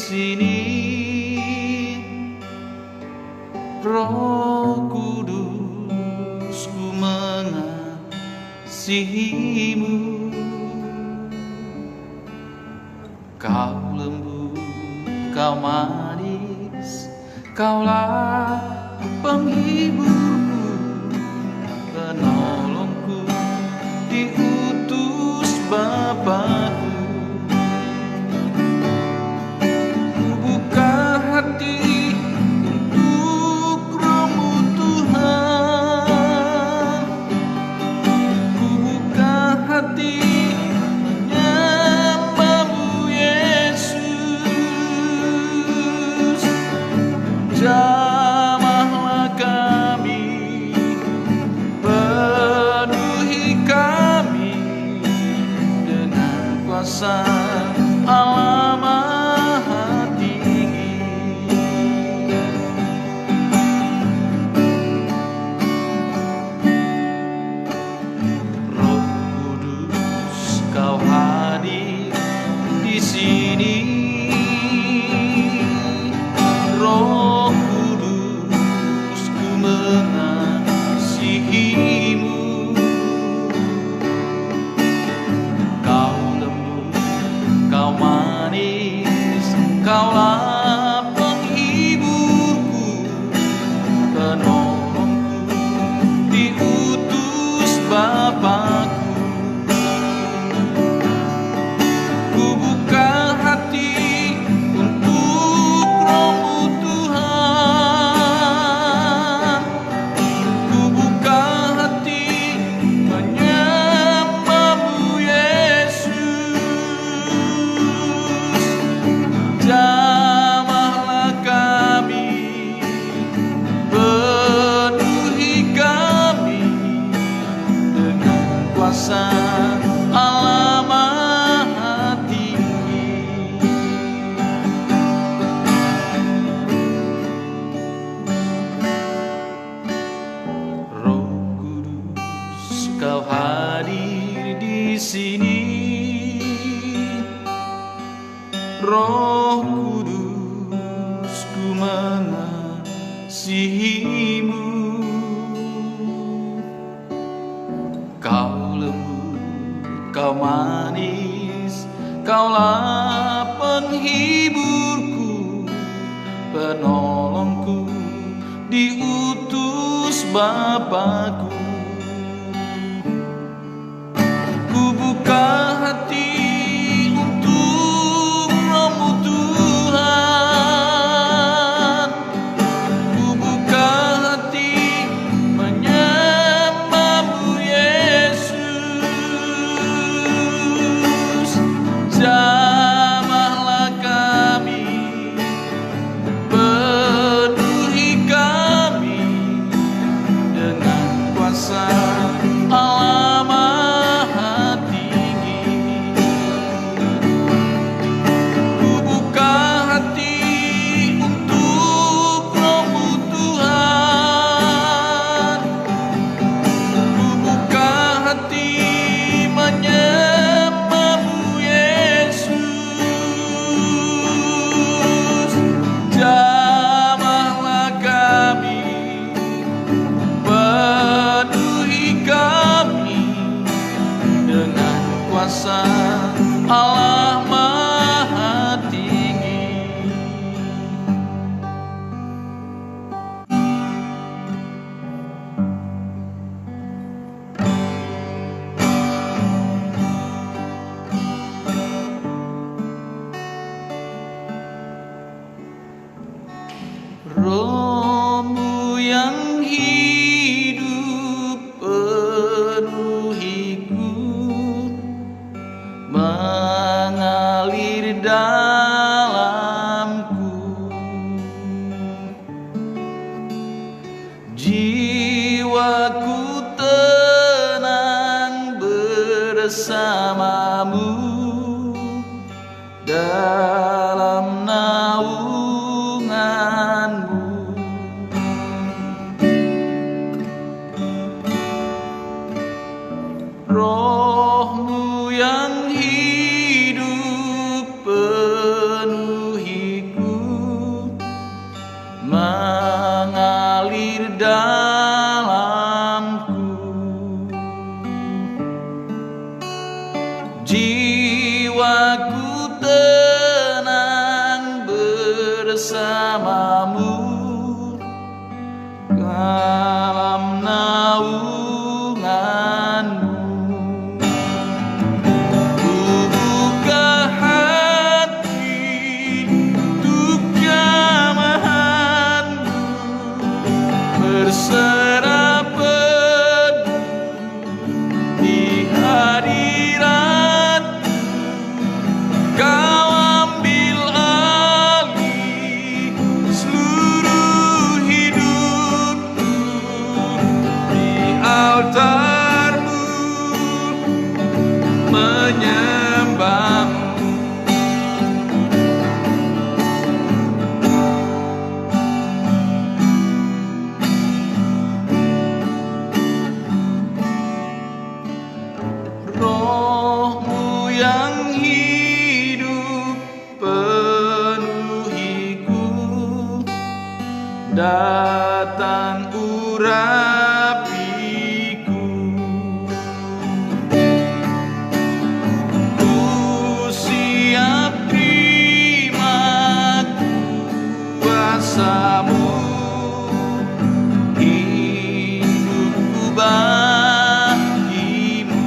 sini. Roh Kudus, ku mengasihimu. Kau lembut, kau manis, kaulah penghiburku, penolongku, diutus Bapakku. Ku buka hati untuk Roh-Mu Tuhan. Ku buka hati menyembah-Mu Yesus. Jamahlah kami, penuhi kami dengan kuasa Allah Maha Tinggi. Roh Kudus, Kau hadir di sini. Roh Kudus, ku mengasihimu. Kau lembut, kau manis, kaulah penghiburku, penolongku, diutus Bapakku. Ku buka hati untuk Roh-Mu Tuhan. Ku buka hati menyembah-Mu Yesus. Jamahlah kami, penuhi kami dengan kuasa Allah Maha Tinggi. Roh Kudus, Kau hadir di sini. Roh Kudus, ku mengasihimu. Kau lembut, kau manis, kaulah penghiburku, penolongku, diutus Bapakku. Ku buka hati untuk Roh-Mu Tuhan. Ku buka hati menyembah-Mu Yesus. Jamahlah kami, penuhi kami dengan kuasa Allah Maha Tinggi. Ku buka hati untuk Roh-Mu Tuhan. Ku buka hati menyembah-Mu Yesus. Jamahlah kami, penuhi kami dengan kuasa Allah Maha Tinggi. Roh-Mu yang hidup penuhiku, mengalir dalamku. Jiwaku tenang bersama-Mu dalam naungan-Mu. Roh-Mu yang hidup penuhi agunganmu. Ku buka hati untuk jamahanmu, berserah penuh di hadiratmu. Kau ambil alih seluruh hidupku, di altarmu menyembahmu. Rohmu yang hidup penuhiku, datang urapiku. Ku siap terima kuasamu, hidupku bagimu.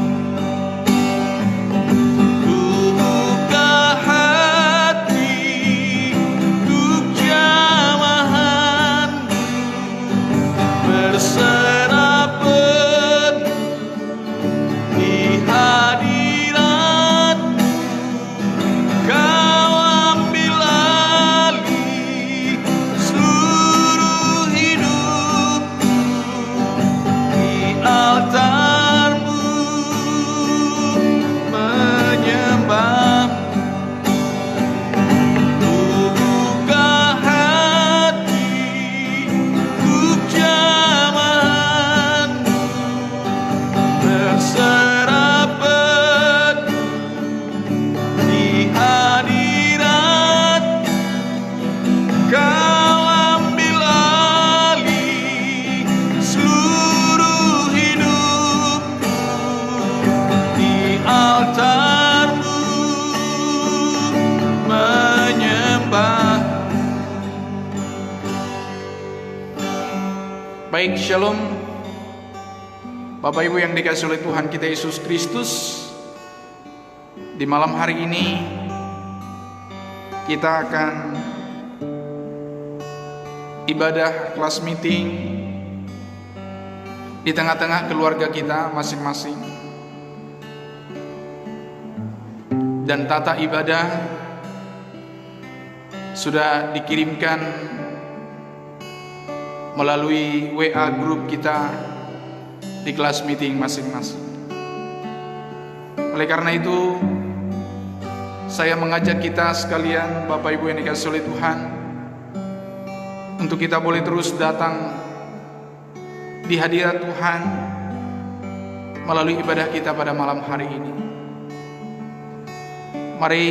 Ku buka hati untuk jamahanmu, berserah penuh di hadiratmu. Kau ambil alih seluruh hidupku, di altarmu menyembahmu. Ku buka hati untuk jamahanmu, berserah penuh di hadiratmu. Kau ambil alih seluruh hidupku, di altarmu menyembah. Baik, shalom Bapak Ibu yang dikasihi oleh Tuhan kita Yesus Kristus. Di malam hari ini kita akan ibadah kelas meeting di tengah-tengah keluarga kita masing-masing. Dan tata ibadah sudah dikirimkan melalui WA grup kita di kelas meeting masing-masing. Oleh karena itu, saya mengajak kita sekalian, Bapak Ibu yang dikasihi oleh Tuhan, untuk kita boleh terus datang di hadirat Tuhan melalui ibadah kita pada malam hari ini. Mari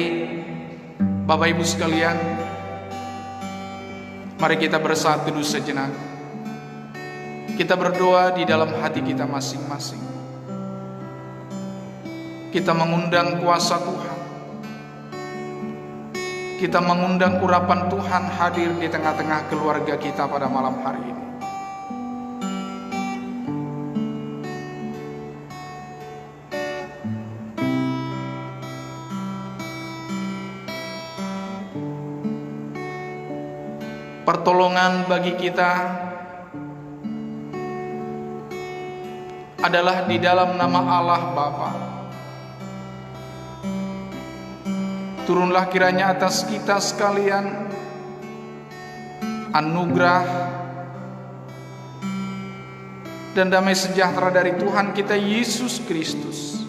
Bapak Ibu sekalian, mari kita bersatu teduh sejenak. Kita berdoa di dalam hati kita masing-masing. Kita mengundang kuasa Tuhan. Kita mengundang urapan Tuhan hadir di tengah-tengah keluarga kita pada malam hari ini. Pertolongan bagi kita adalah di dalam nama Allah Bapa. Turunlah kiranya atas kita sekalian anugerah dan damai sejahtera dari Tuhan kita Yesus Kristus,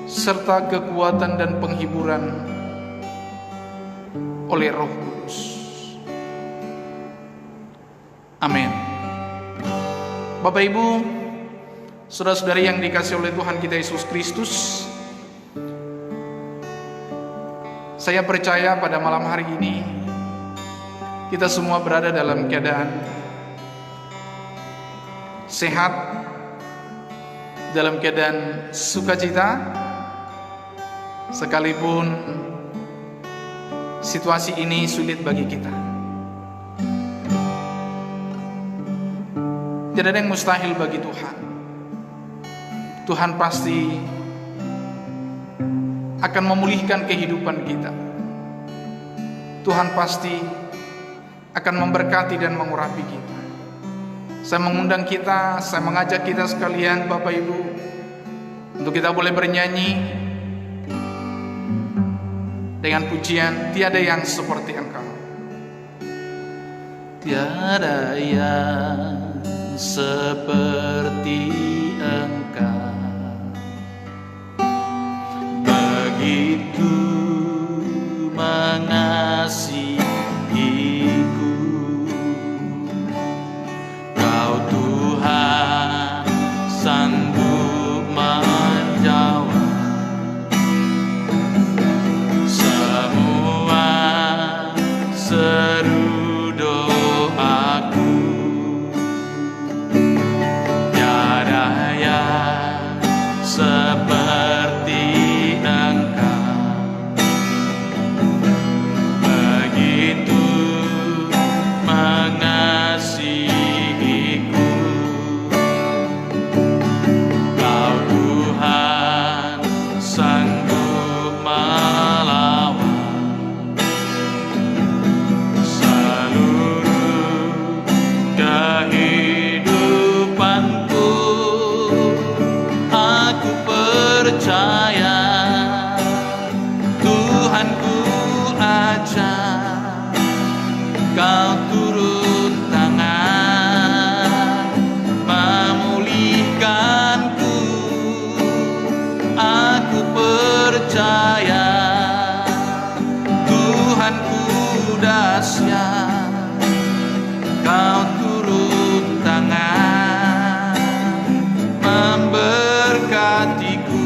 serta kekuatan dan penghiburan oleh Roh Kudus. Amin. Bapak Ibu, saudara-saudari yang dikasihi oleh Tuhan kita Yesus Kristus, saya percaya pada malam hari ini kita semua berada dalam keadaan sehat, dalam keadaan sukacita, sekalipun situasi ini sulit bagi kita. Tidak ada yang mustahil bagi Tuhan. Tuhan pasti akan memulihkan kehidupan kita. Tuhan pasti akan memberkati dan mengurapi kita. Saya mengundang kita, saya mengajak kita sekalian Bapak Ibu, untuk kita boleh bernyanyi dengan pujian Tiada Yang Seperti Engkau. Tiada yang seperti Engkau, begitu mengasihiku. Kau Tuhan sanggup menjawab semua seru doaku. Tiada yang seperti Engkau, begitu mengasihiku. Kau Tuhan sanggup melawan seluruh kehidupanku. Aku percaya Tuhanku ajak Kau turun tangan memulihkanku. Aku percaya Tuhanku dahsyat, Kau turun tangan memberkatiku.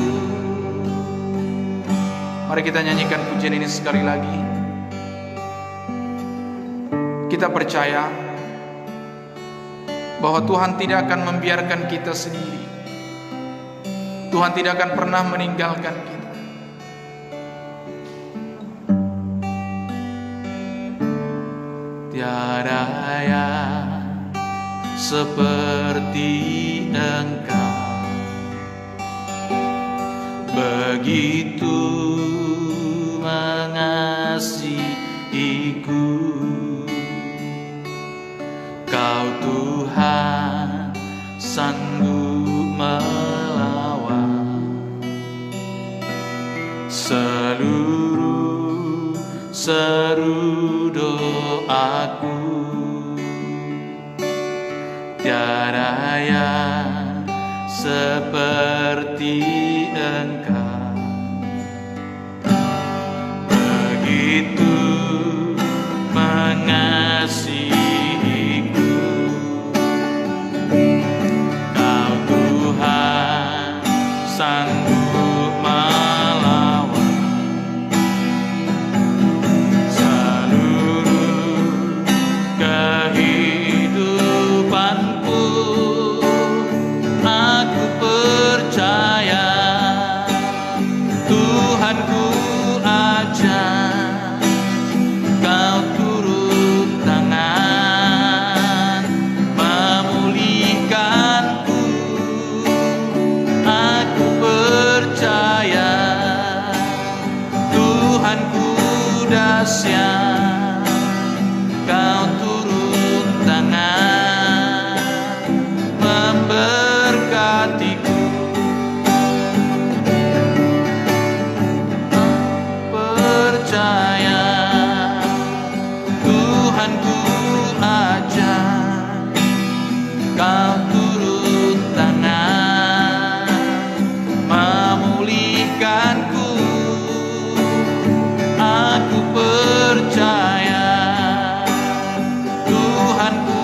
Mari kita nyanyikan pujian ini sekali lagi. Kita percaya bahwa Tuhan tidak akan membiarkan kita sendiri. Tuhan tidak akan pernah meninggalkan kita. Tiada yang seperti Engkau, begitu mengasihiku. Kau Tuhan sanggup melawan seluruh seru doaku. Tiada yang seperti Engkau, begitu mengasihiku. Kau Tuhan sanggup melawan seluruh kehidupanku. Aku percaya Tuhanku ajak Kau turun tangan memulihkanku. Aku percaya Tuhanku dahsyat, Kau turun tangan memberkatiku. Percaya Tuhanku ajak Kau turun tangan memulihkanku. Aku percaya Tuhanku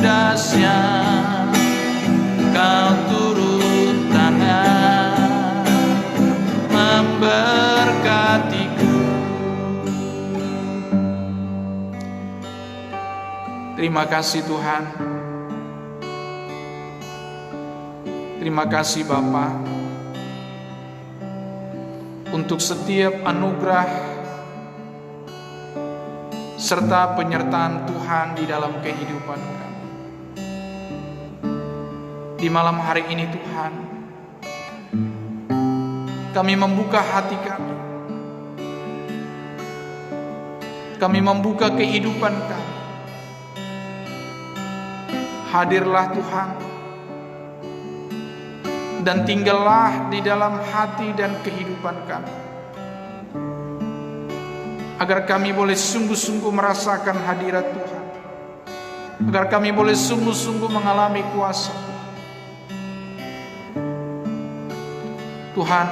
dahsyat, Kau turun tangan memberkatiku. Terima kasih Tuhan. Terima kasih Bapa untuk setiap anugerah serta penyertaan Tuhan di dalam kehidupan kami. Di malam hari ini Tuhan, kami membuka hati kami. Kami membuka kehidupan kami. Hadirlah Tuhan, dan tinggallah di dalam hati dan kehidupan kami, agar kami boleh sungguh-sungguh merasakan hadirat Tuhan, agar kami boleh sungguh-sungguh mengalami kuasa Tuhan.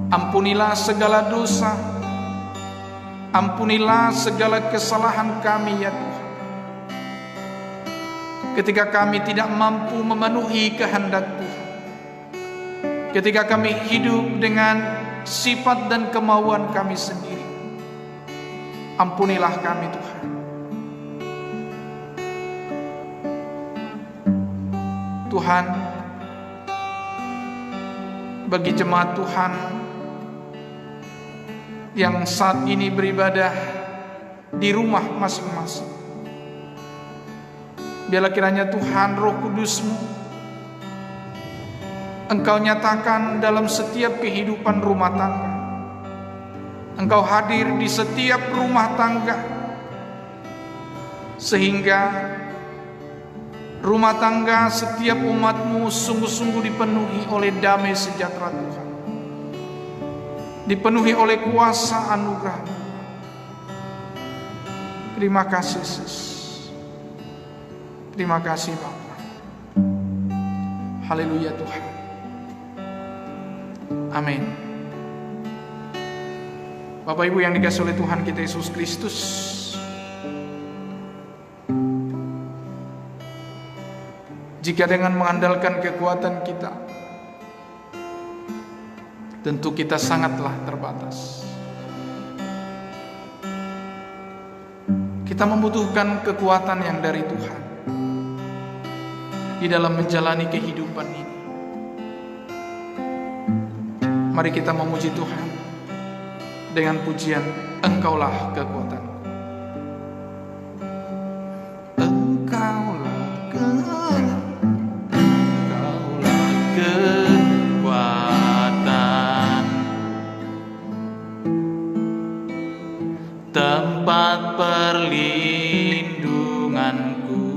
Ampunilah segala dosa, ampunilah segala kesalahan kami ya Tuhan, ketika kami tidak mampu memenuhi kehendak Tuhan, ketika kami hidup dengan sifat dan kemauan kami sendiri. Ampunilah kami Tuhan. Tuhan, bagi jemaat Tuhan yang saat ini beribadah di rumah masing-masing, biarlah kiranya Tuhan Roh Kudus-Mu Engkau nyatakan dalam setiap kehidupan rumah tangga. Engkau hadir di setiap rumah tangga, sehingga rumah tangga setiap umat-Mu sungguh-sungguh dipenuhi oleh damai sejahtera Tuhan, dipenuhi oleh kuasa anugerah. Terima kasih Yesus. Terima kasih Bapa. Haleluya Tuhan. Amin. Bapak Ibu yang dikasihi oleh Tuhan kita Yesus Kristus, jika dengan mengandalkan kekuatan kita, tentu kita sangatlah terbatas. Kita membutuhkan kekuatan yang dari Tuhan di dalam menjalani kehidupan ini. Mari kita memuji Tuhan dengan pujian Engkaulah kekuatanku. Engkaulah kekuatan, tempat perlindunganku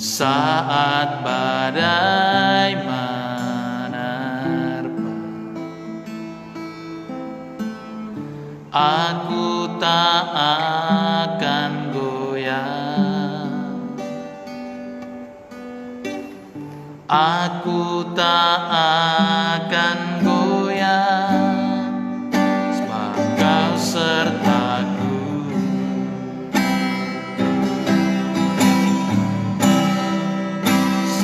saat badai menerpa. Aku tak akan goyah, aku tak akan goyah, sebab Kau sertaku.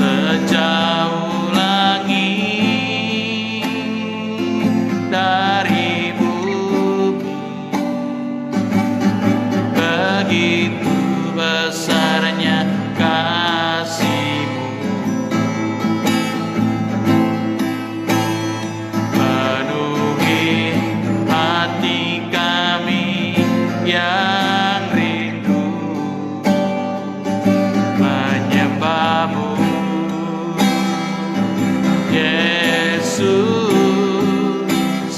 Sejauh langit dari bumi, begitu besarnya kasih-Mu. Penuhi hati kami yang rindu menyembah-Mu, Yesus.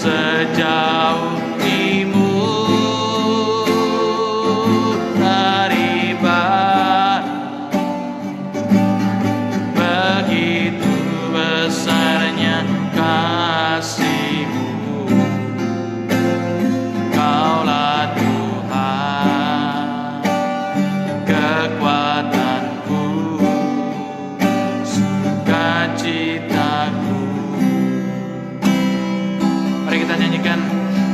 Sejauh timur dari barat, begitu besarnya kasih-Mu. Kaulah Tuhan, kekuatanku, sukacitaku. Mari kita nyanyikan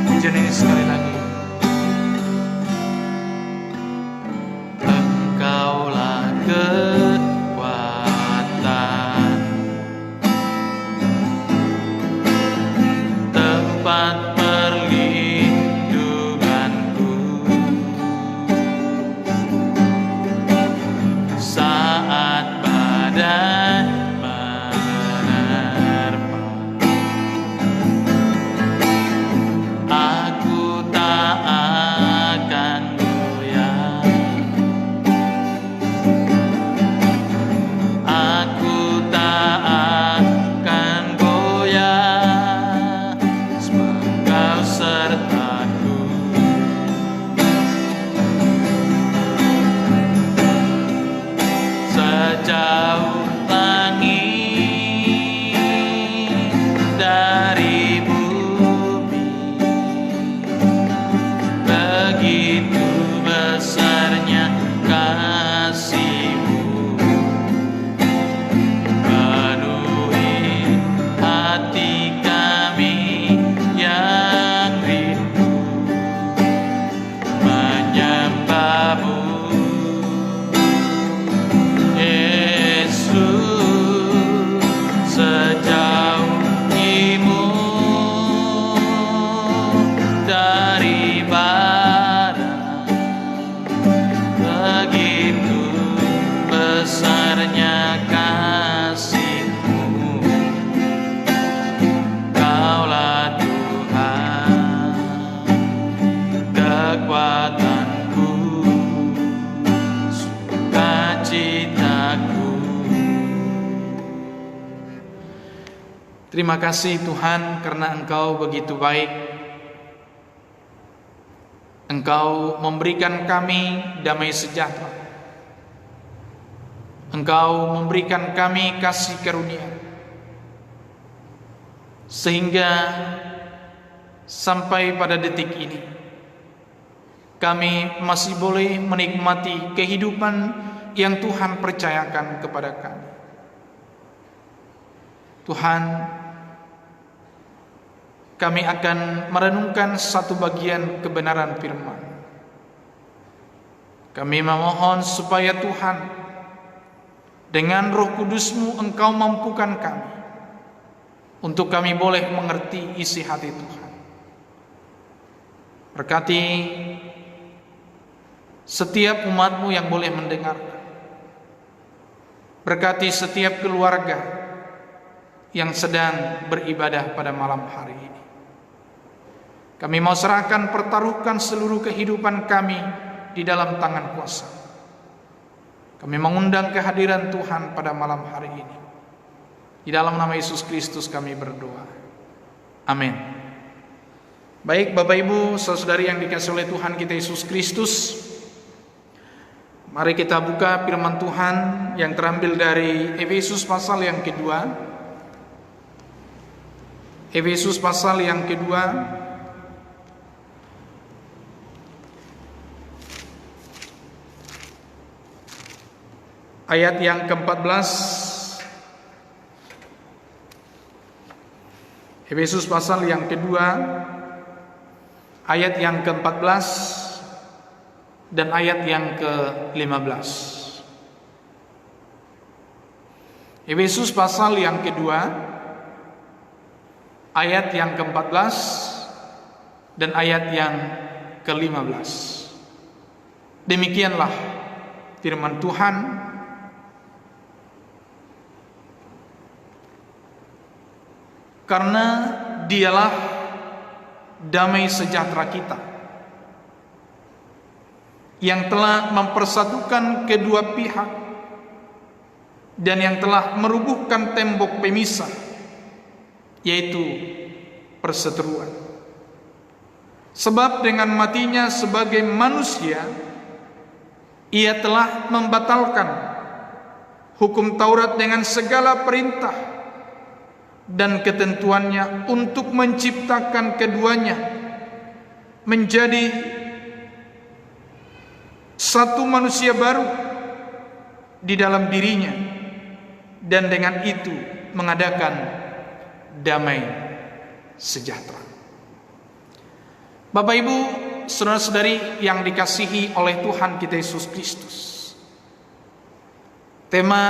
pujian ini sekali lagi. Engkaulah kekuatan, tempat perlindunganku Terima kasih Tuhan karena Engkau begitu baik. Engkau memberikan kami damai sejahtera. Engkau memberikan kami kasih karunia, sehingga sampai pada detik ini kami masih boleh menikmati kehidupan yang Tuhan percayakan kepada kami. Tuhan, kami akan merenungkan satu bagian kebenaran firman. Kami memohon supaya Tuhan, dengan Roh Kudus-Mu Engkau mampukan kami untuk kami boleh mengerti isi hati Tuhan. Berkati setiap umat-Mu yang boleh mendengar. Berkati setiap keluarga yang sedang beribadah pada malam hari ini. Kami mau serahkan, pertaruhkan seluruh kehidupan kami di dalam tangan kuasa. Kami mengundang kehadiran Tuhan pada malam hari ini. Di dalam nama Yesus Kristus kami berdoa. Amin. Baik Bapak Ibu, saudari yang dikasihi oleh Tuhan kita Yesus Kristus, mari kita buka firman Tuhan yang terambil dari Efesus pasal yang kedua. Efesus pasal yang kedua, ayat yang ke-14. Efesus pasal yang kedua, ayat yang ke-14 dan ayat yang ke-15. Efesus pasal yang kedua, ayat yang ke-14 dan ayat yang ke-15. Demikianlah firman Tuhan. Karena Dialah damai sejahtera kita, yang telah mempersatukan kedua pihak dan yang telah merubuhkan tembok pemisah, yaitu perseteruan. Sebab dengan matinya sebagai manusia, Ia telah membatalkan hukum Taurat dengan segala perintah dan ketentuannya untuk menciptakan keduanya menjadi satu manusia baru di dalam dirinya, dan dengan itu mengadakan damai sejahtera. Bapak Ibu, saudara-saudari yang dikasihi oleh Tuhan kita Yesus Kristus, tema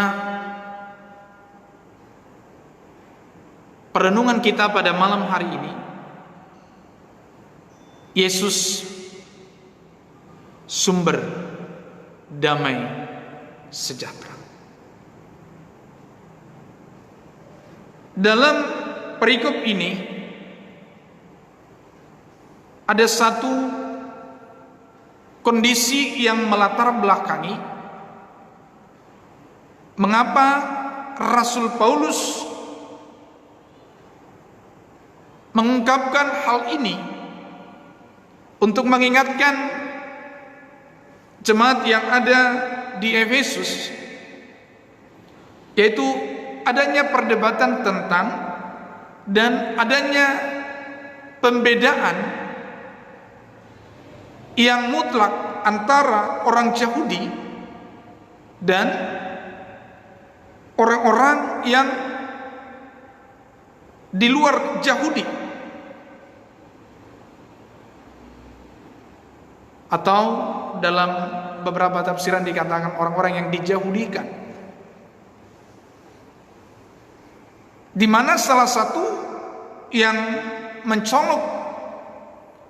perenungan kita pada malam hari ini, Yesus sumber damai sejahtera. Dalam perikop ini ada satu kondisi yang melatar belakangi mengapa Rasul Paulus mengungkapkan hal ini untuk mengingatkan jemaat yang ada di Efesus, yaitu adanya perdebatan tentang dan adanya pembedaan yang mutlak antara orang Yahudi dan orang-orang yang di luar Yahudi, atau dalam beberapa tafsiran dikatakan orang-orang yang dijahudikan, di mana salah satu yang mencolok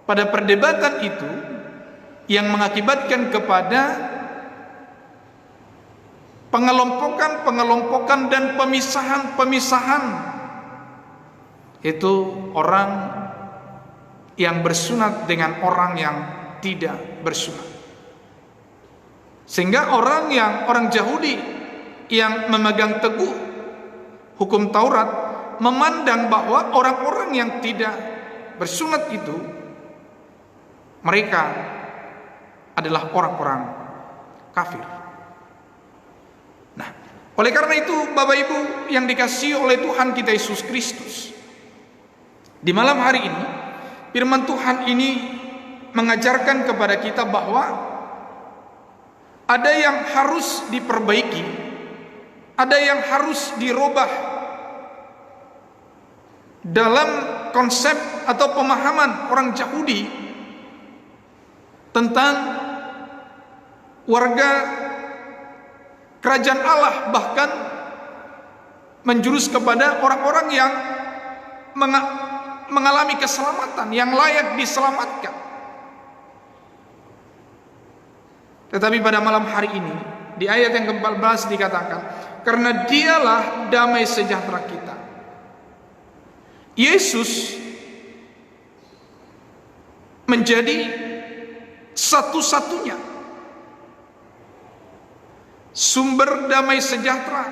pada perdebatan itu yang mengakibatkan kepada pengelompokan dan pemisahan itu orang yang bersunat dengan orang yang tidak bersunat. Sehingga orang Yahudi yang memegang teguh hukum Taurat memandang bahwa orang-orang yang tidak bersunat itu mereka adalah orang-orang kafir. Nah, oleh karena itu Bapak Ibu yang dikasihi oleh Tuhan kita Yesus Kristus, di malam hari ini firman Tuhan ini mengajarkan kepada kita bahwa ada yang harus diperbaiki, ada yang harus dirubah dalam konsep atau pemahaman orang Yahudi tentang warga kerajaan Allah, bahkan menjurus kepada orang-orang yang mengalami keselamatan, yang layak diselamatkan. Tetapi pada malam hari ini di ayat yang ke-14 dikatakan, karena dialah damai sejahtera kita. Yesus menjadi satu-satunya sumber damai sejahtera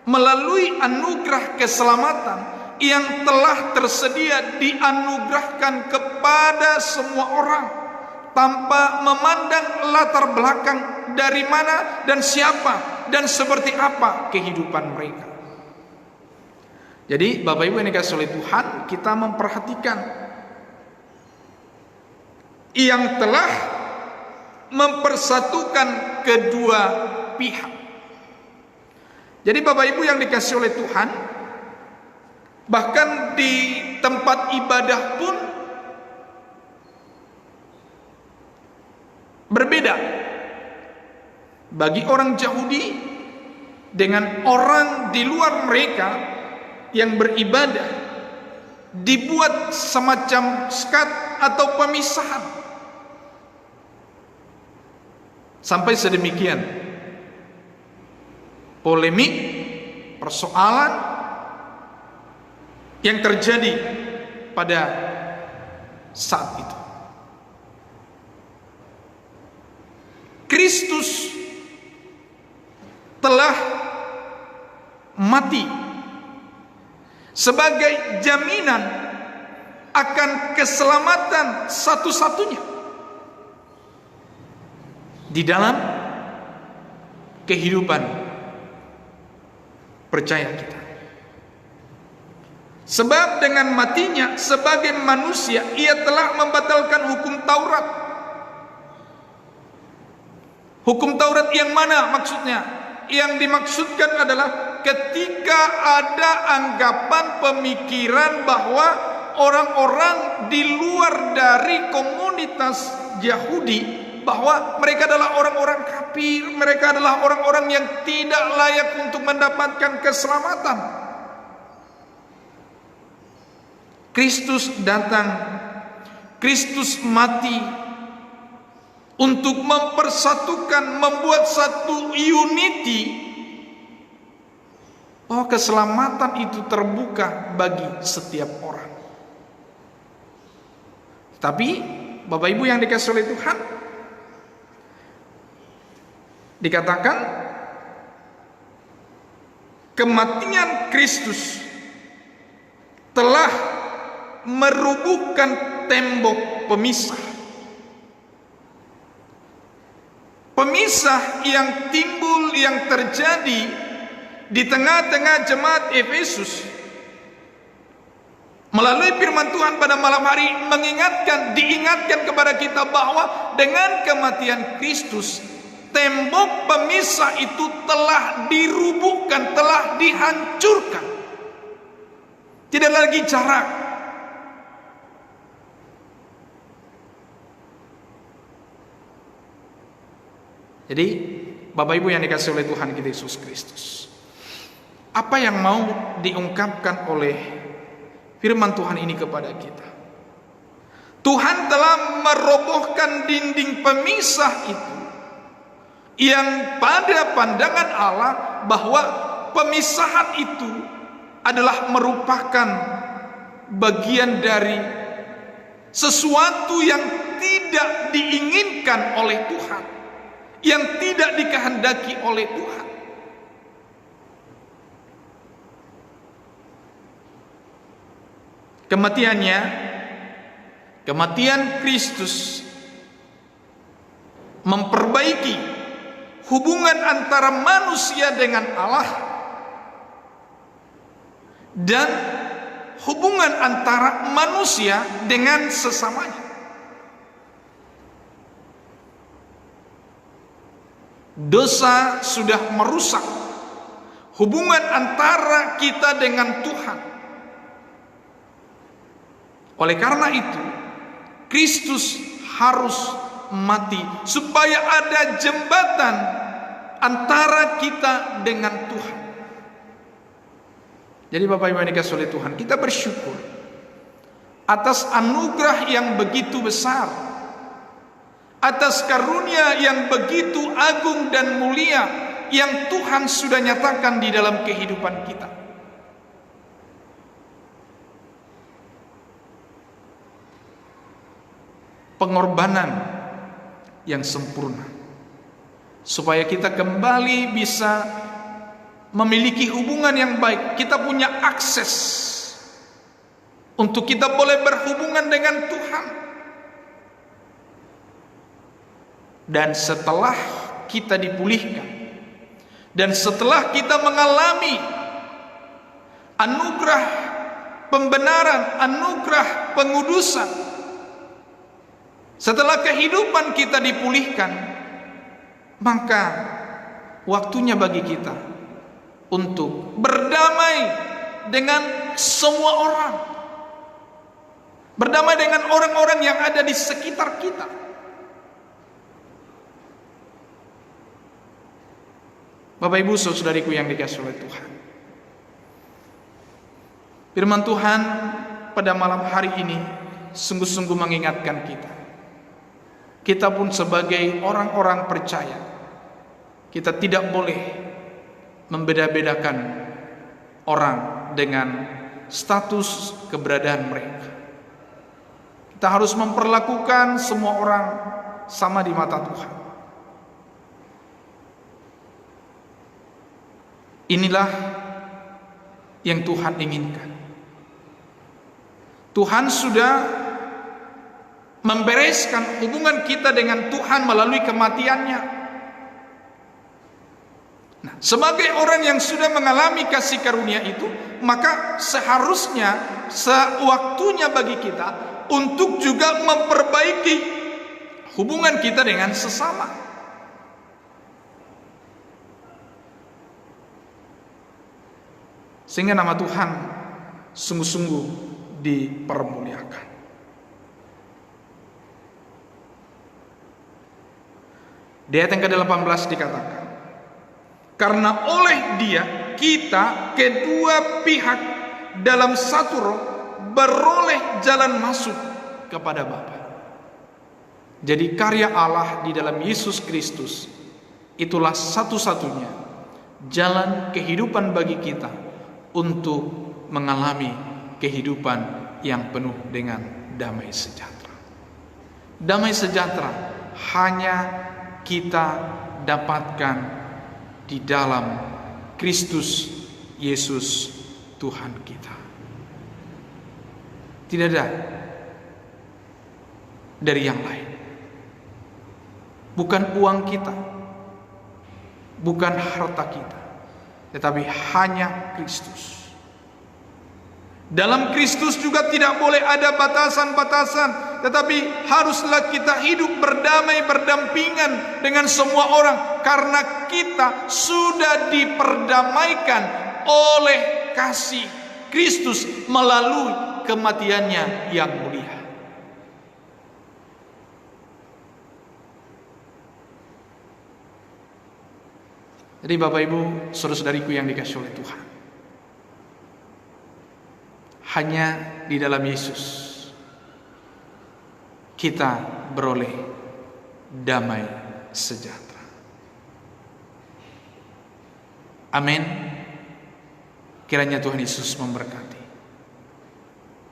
melalui anugerah keselamatan yang telah tersedia dianugerahkan kepada semua orang tanpa memandang latar belakang dari mana dan siapa dan seperti apa kehidupan mereka. Jadi Bapak Ibu yang dikasihi oleh Tuhan, kita memperhatikan yang telah mempersatukan kedua pihak. Jadi Bapak Ibu yang dikasihi oleh Tuhan, bahkan di tempat ibadah pun berbeda. Bagi orang Yahudi dengan orang di luar mereka yang beribadah, dibuat semacam sekat atau pemisahan. Sampai sedemikian polemik, persoalan yang terjadi pada saat itu. Kristus telah mati sebagai jaminan akan keselamatan satu-satunya di dalam kehidupan percaya kita. Sebab dengan matinya sebagai manusia, ia telah membatalkan hukum Taurat. Hukum Taurat yang mana maksudnya? Yang dimaksudkan adalah ketika ada anggapan pemikiran bahwa orang-orang di luar dari komunitas Yahudi, bahwa mereka adalah orang-orang kafir, mereka adalah orang-orang yang tidak layak untuk mendapatkan keselamatan. Kristus datang, Kristus mati untuk mempersatukan, membuat satu unity, bahwa keselamatan itu terbuka bagi setiap orang. Tapi Bapak Ibu yang dikasihi oleh Tuhan, dikatakan kematian Kristus telah merubuhkan tembok pemisah. Pemisah yang timbul, yang terjadi di tengah-tengah jemaat Efesus melalui firman Tuhan pada malam hari diingatkan kepada kita bahwa dengan kematian Kristus, tembok pemisah itu telah dirubuhkan, telah dihancurkan. Tidak lagi jarak. Jadi Bapak Ibu yang dikasihi oleh Tuhan kita Yesus Kristus, apa yang mau diungkapkan oleh firman Tuhan ini kepada kita? Tuhan telah merobohkan dinding pemisah itu, yang pada pandangan Allah bahwa pemisahan itu adalah merupakan bagian dari sesuatu yang tidak diinginkan oleh Tuhan, yang tidak dikehendaki oleh Tuhan. kematiannya, kematian Kristus memperbaiki hubungan antara manusia dengan Allah dan hubungan antara manusia dengan sesamanya. Dosa sudah merusak hubungan antara kita dengan Tuhan. Oleh karena itu, Kristus harus mati supaya ada jembatan antara kita dengan Tuhan. Jadi Bapak Ibu yang dikasihi oleh Tuhan, kita bersyukur atas anugerah yang begitu besar, atas karunia yang begitu agung dan mulia yang Tuhan sudah nyatakan di dalam kehidupan kita. Pengorbanan yang sempurna supaya kita kembali bisa memiliki hubungan yang baik. Kita punya akses untuk kita boleh berhubungan dengan Tuhan. Dan setelah kita dipulihkan, dan setelah kita mengalami anugerah pembenaran, anugerah pengudusan, setelah kehidupan kita dipulihkan, maka waktunya bagi kita untuk berdamai dengan semua orang, berdamai dengan orang-orang yang ada di sekitar kita. Bapak Ibu saudariku yang dikasihi oleh Tuhan, firman Tuhan pada malam hari ini sungguh-sungguh mengingatkan kita pun sebagai orang-orang percaya, kita tidak boleh membeda-bedakan orang dengan status keberadaan mereka. Kita harus memperlakukan semua orang sama di mata Tuhan. Inilah yang Tuhan inginkan. Tuhan sudah membereskan hubungan kita dengan Tuhan melalui kematiannya. Nah, sebagai orang yang sudah mengalami kasih karunia itu, maka seharusnya sewaktunya bagi kita untuk juga memperbaiki hubungan kita dengan sesama. Sehingga nama Tuhan sungguh-sungguh dipermuliakan. Di ayat yang ke-18 dikatakan, karena oleh Dia kita kedua pihak dalam satu roh beroleh jalan masuk kepada Bapa. Jadi karya Allah di dalam Yesus Kristus itulah satu-satunya jalan kehidupan bagi kita untuk mengalami kehidupan yang penuh dengan damai sejahtera. Damai sejahtera hanya kita dapatkan di dalam Kristus Yesus Tuhan kita. Tidak ada dari yang lain. Bukan uang kita, bukan harta kita, tetapi hanya Kristus. Dalam Kristus juga tidak boleh ada batasan-batasan, tetapi haruslah kita hidup berdamai, berdampingan dengan semua orang, karena kita sudah diperdamaikan oleh kasih Kristus melalui kematiannya yang mulia. Jadi Bapak Ibu, saudara-saudariku yang dikasihi oleh Tuhan, hanya di dalam Yesus kita beroleh damai sejahtera. Amin. Kiranya Tuhan Yesus memberkati.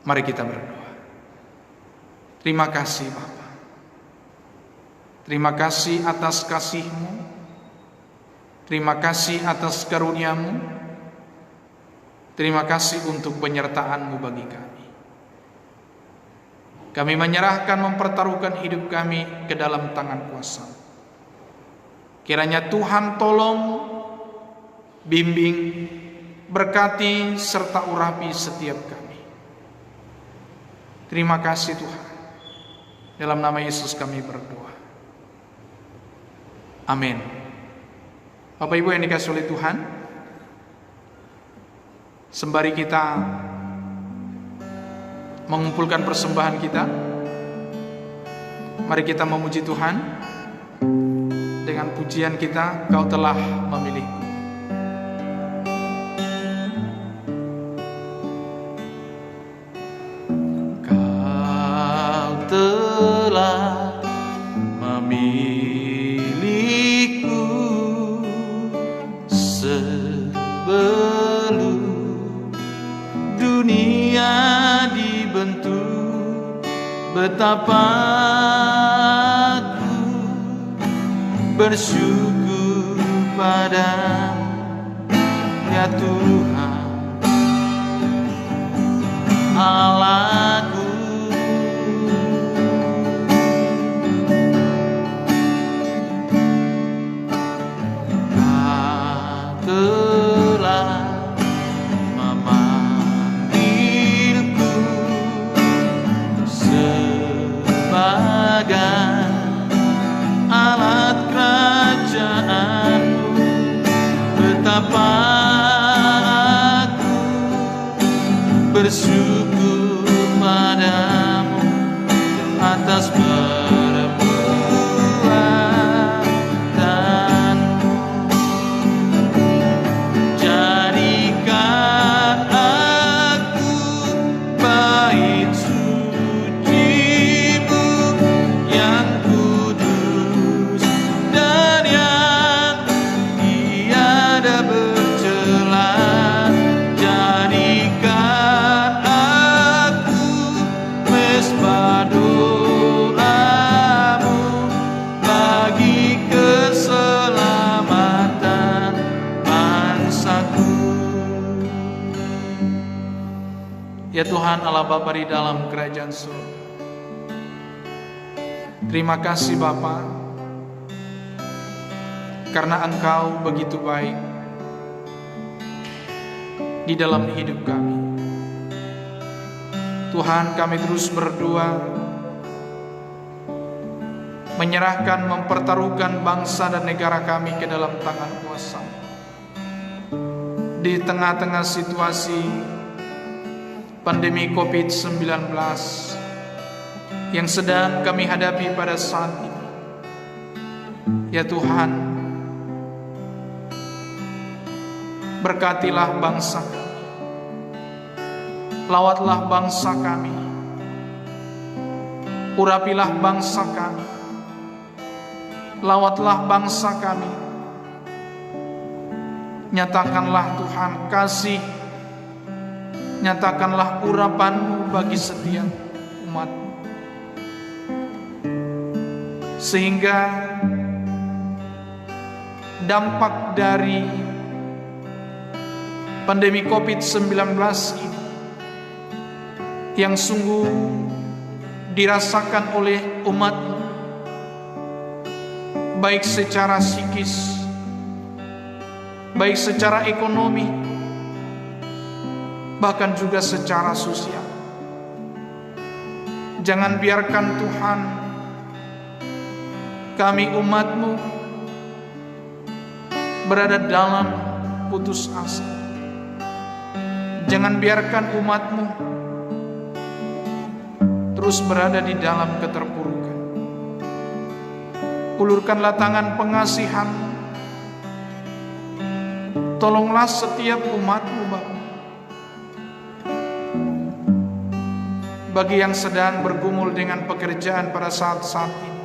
Mari kita berdoa. Terima kasih Bapa. Terima kasih atas kasih-Mu. Terima kasih atas karunia-Mu. Terima kasih untuk penyertaan-Mu bagi kami. Kami menyerahkan, mempertaruhkan hidup kami ke dalam tangan kuasa. Kiranya Tuhan tolong, bimbing, berkati, serta urapi setiap kami. Terima kasih Tuhan. Dalam nama Yesus kami berdoa. Amin. Bapak Ibu yang dikasihi oleh Tuhan, sembari kita mengumpulkan persembahan kita, mari kita memuji Tuhan dengan pujian kita, Kau telah memilihku. Kau telah memilihku sebelum dunia dibentuk. Betapa aku bersyukur padamu, ya Tuhan Allahku. Kau telah memanggilku sebagai alat kerajaanmu. Betapa aku bersyukur padamu atas perbuatanmu. Jadikan aku bait suci-Mu yang kudus dan yang tiada bercela. Jadikan aku mesbah doa-Mu bagi keselamatan bangsaku. Ya Tuhan Allah Bapa di dalam kerajaan surga, terima kasih Bapa, karena Engkau begitu baik di dalam hidup kami. Tuhan, kami terus berdoa, menyerahkan, mempertaruhkan bangsa dan negara kami ke dalam tangan kuasa. Di tengah-tengah situasi pandemi COVID-19 yang sedang kami hadapi pada saat ini, ya Tuhan, berkatilah bangsa kami, lawatlah bangsa kami, urapilah bangsa kami, lawatlah bangsa kami. Nyatakanlah Tuhan kasih, nyatakanlah urapan-Mu bagi setiap umat, sehingga dampak dari pandemi COVID-19 ini yang sungguh dirasakan oleh umat-Mu, baik secara psikis, baik secara ekonomi, bahkan juga secara sosial. Jangan biarkan Tuhan kami umat-Mu berada dalam putus asa. Jangan biarkan umat-Mu terus berada di dalam keterpurukan. Ulurkanlah tangan pengasihan, tolonglah setiap umat-Mu Bapa. Bagi yang sedang bergumul dengan pekerjaan pada saat-saat ini,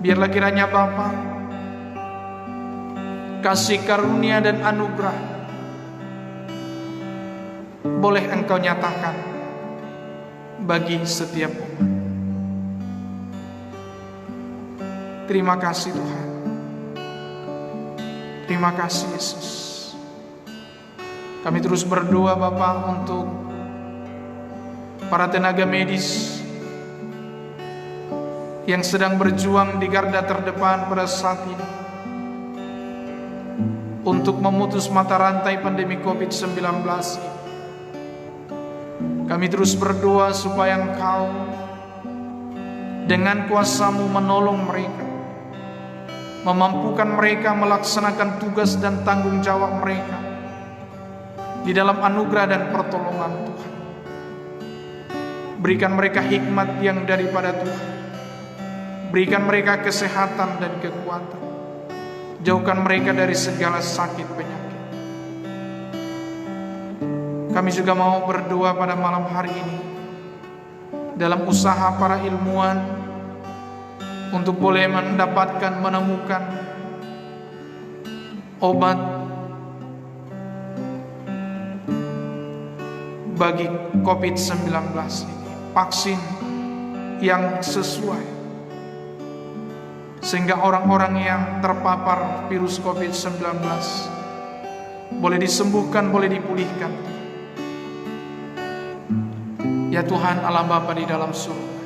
biarlah kiranya Bapa kasih karunia dan anugerah boleh Engkau nyatakan bagi setiap umat. Terima kasih Tuhan. Terima kasih Yesus. Kami terus berdoa Bapa untuk para tenaga medis yang sedang berjuang di garda terdepan pada saat ini untuk memutus mata rantai pandemi COVID-19 ini. Kami terus berdoa supaya Engkau dengan kuasa-Mu menolong mereka, memampukan mereka melaksanakan tugas dan tanggung jawab mereka di dalam anugerah dan pertolongan Tuhan. Berikan mereka hikmat yang daripada Tuhan. Berikan mereka kesehatan dan kekuatan. Jauhkan mereka dari segala sakit penyakit. Kami juga mau berdoa pada malam hari ini dalam usaha para ilmuwan untuk boleh mendapatkan, menemukan obat bagi COVID-19 ini, vaksin yang sesuai, sehingga orang-orang yang terpapar virus COVID-19 boleh disembuhkan, boleh dipulihkan. Ya Tuhan Allah Bapa di dalam surga,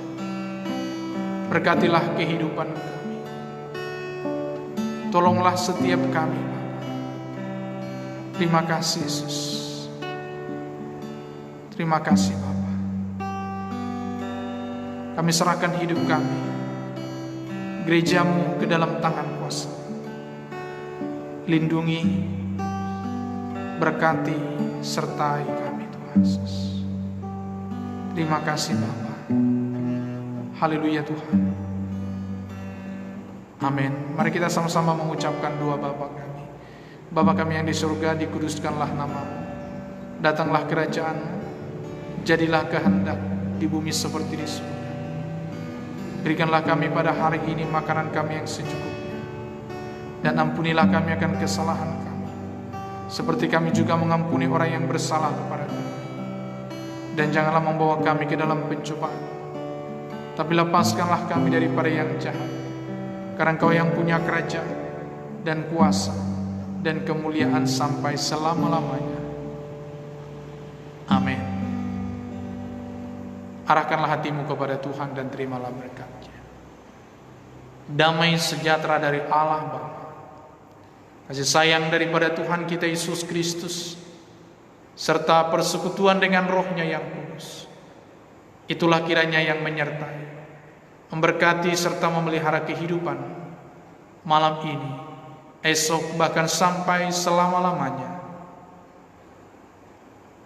berkatilah kehidupan kami. Tolonglah setiap kami, Bapa. Terima kasih Yesus. Terima kasih Bapa. Kami serahkan hidup kami, gereja-Mu ke dalam tangan kuasa. Lindungi, berkati, sertai kami Tuhan Yesus. Terima kasih Bapa. Haleluya Tuhan. Amin. Mari kita sama-sama mengucapkan doa Bapa kami. Bapa kami yang di surga, dikuduskanlah nama-Mu. Datanglah kerajaan-Mu. Jadilah kehendak di bumi seperti di surga. Berikanlah kami pada hari ini makanan kami yang secukupnya. Dan ampunilah kami akan kesalahan kami, seperti kami juga mengampuni orang yang bersalah kepada kami. Dan janganlah membawa kami ke dalam pencobaan, tapi lepaskanlah kami daripada yang jahat. Karena Engkau yang punya kerajaan dan kuasa dan kemuliaan sampai selama-lamanya. Amin. Arahkanlah hatimu kepada Tuhan dan terimalah berkat-Nya. Damai sejahtera dari Allah Bapa, kasih sayang daripada Tuhan kita Yesus Kristus, serta persekutuan dengan Roh-Nya yang kudus, itulah kiranya yang menyertai, memberkati serta memelihara kehidupan malam ini, esok, bahkan sampai selama-lamanya.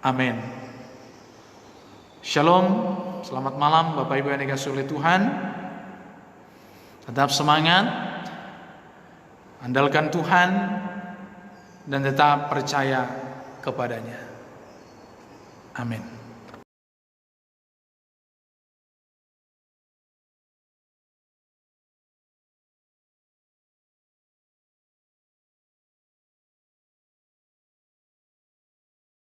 Amin. Shalom, selamat malam Bapak Ibu yang dikasihi oleh Tuhan. Tetap semangat, andalkan Tuhan, dan tetap percaya kepadanya. Amin.